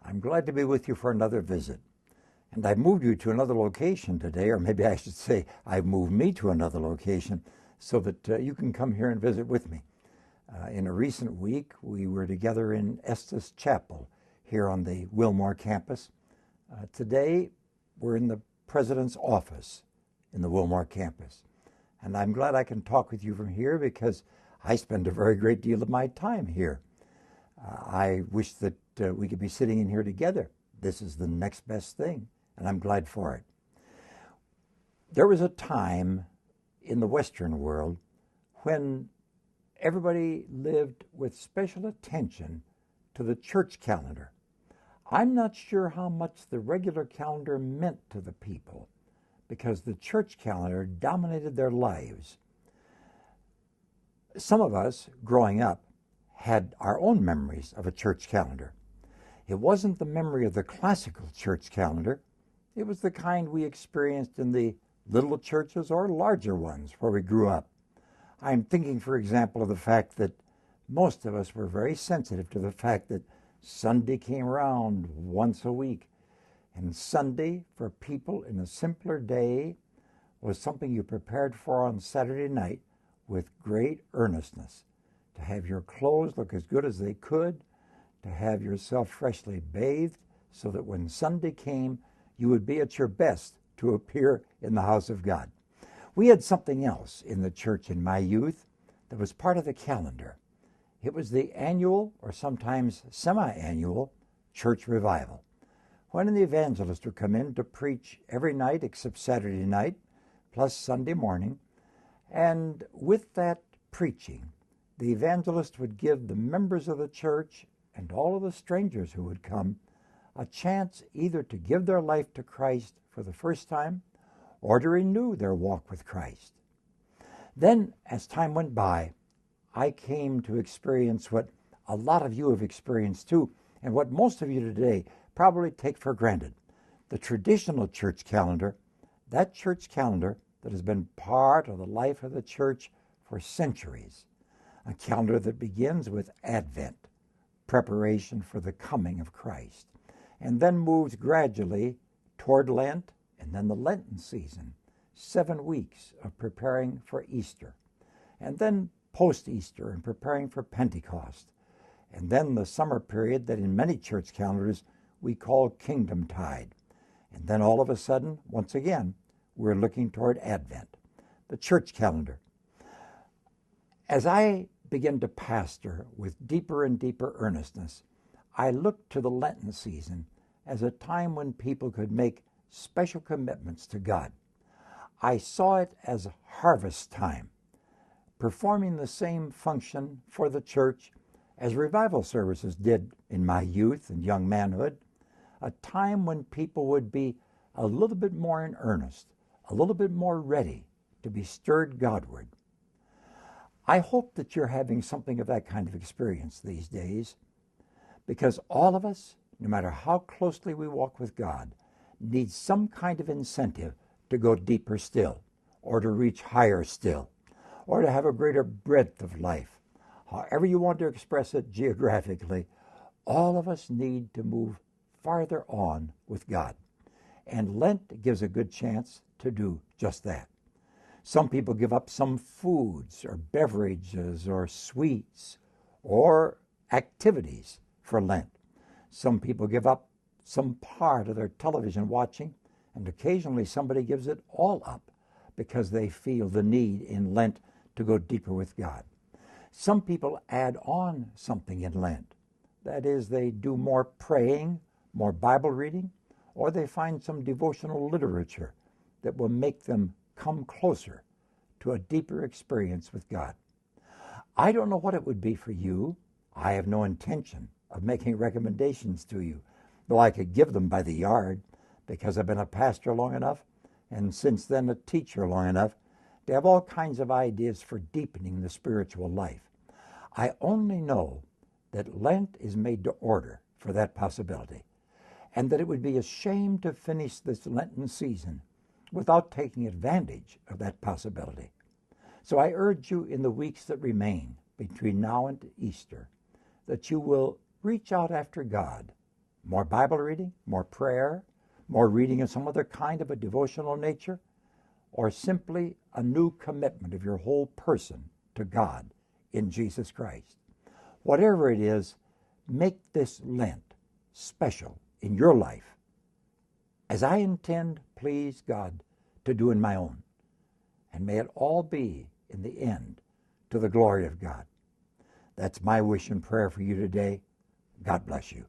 I'm glad to be with you for another visit. And I've moved you to another location today, or maybe I should say I've moved me to another location so that you can come here and visit with me. In a recent week, we were together in Estes Chapel here on the Wilmore campus. Today, we're in the president's office in the Wilmore campus. And I'm glad I can talk with you from here because I spend a very great deal of my time here. I wish that we could be sitting in here together. This is the next best thing, and I'm glad for it. There was a time in the Western world when everybody lived with special attention to the church calendar. I'm not sure how much the regular calendar meant to the people because the church calendar dominated their lives. Some of us, growing up, had our own memories of a church calendar. It wasn't the memory of the classical church calendar. It was the kind we experienced in the little churches or larger ones where we grew up. I'm thinking, for example, of the fact that most of us were very sensitive to the fact that Sunday came around once a week. And Sunday, for people in a simpler day, was something you prepared for on Saturday night with great earnestness. To have your clothes look as good as they could, to have yourself freshly bathed, so that when Sunday came, you would be at your best to appear in the house of God. We had something else in the church in my youth that was part of the calendar. It was the annual, or sometimes semi-annual, church revival, when the evangelist would come in to preach every night except Saturday night, plus Sunday morning. And with that preaching, the evangelist would give the members of the church and all of the strangers who would come a chance either to give their life to Christ for the first time or to renew their walk with Christ. Then, as time went by, I came to experience what a lot of you have experienced too, and what most of you today probably take for granted. The traditional church calendar, that church calendar that has been part of the life of the church for centuries. A calendar that begins with Advent, preparation for the coming of Christ, and then moves gradually toward Lent and then the Lenten season, 7 weeks of preparing for Easter, and then post-Easter and preparing for Pentecost, and then the summer period that in many church calendars we call Kingdom Tide. And then all of a sudden, once again, we're looking toward Advent, the church calendar. As I begin to pastor with deeper and deeper earnestness, I looked to the Lenten season as a time when people could make special commitments to God. I saw it as harvest time, performing the same function for the church as revival services did in my youth and young manhood, a time when people would be a little bit more in earnest, a little bit more ready to be stirred Godward. I hope that you're having something of that kind of experience these days, because all of us, no matter how closely we walk with God, need some kind of incentive to go deeper still, or to reach higher still, or to have a greater breadth of life. However you want to express it geographically, all of us need to move farther on with God. And Lent gives a good chance to do just that. Some people give up some foods or beverages or sweets or activities for Lent. Some people give up some part of their television watching, and occasionally somebody gives it all up because they feel the need in Lent to go deeper with God. Some people add on something in Lent. That is, they do more praying, more Bible reading, or they find some devotional literature that will make them come closer to a deeper experience with God. I don't know what it would be for you. I have no intention of making recommendations to you, though I could give them by the yard, because I've been a pastor long enough, and since then a teacher long enough, to have all kinds of ideas for deepening the spiritual life. I only know that Lent is made to order for that possibility, and that it would be a shame to finish this Lenten season without taking advantage of that possibility. So I urge you in the weeks that remain between now and Easter that you will reach out after God more Bible reading, more prayer, more reading of some other kind of a devotional nature, or simply a new commitment of your whole person to God in Jesus Christ. Whatever it is, make this Lent special in your life, as I intend, please God, to do in my own. And may it all be, in the end, to the glory of God. That's my wish and prayer for you today. God bless you.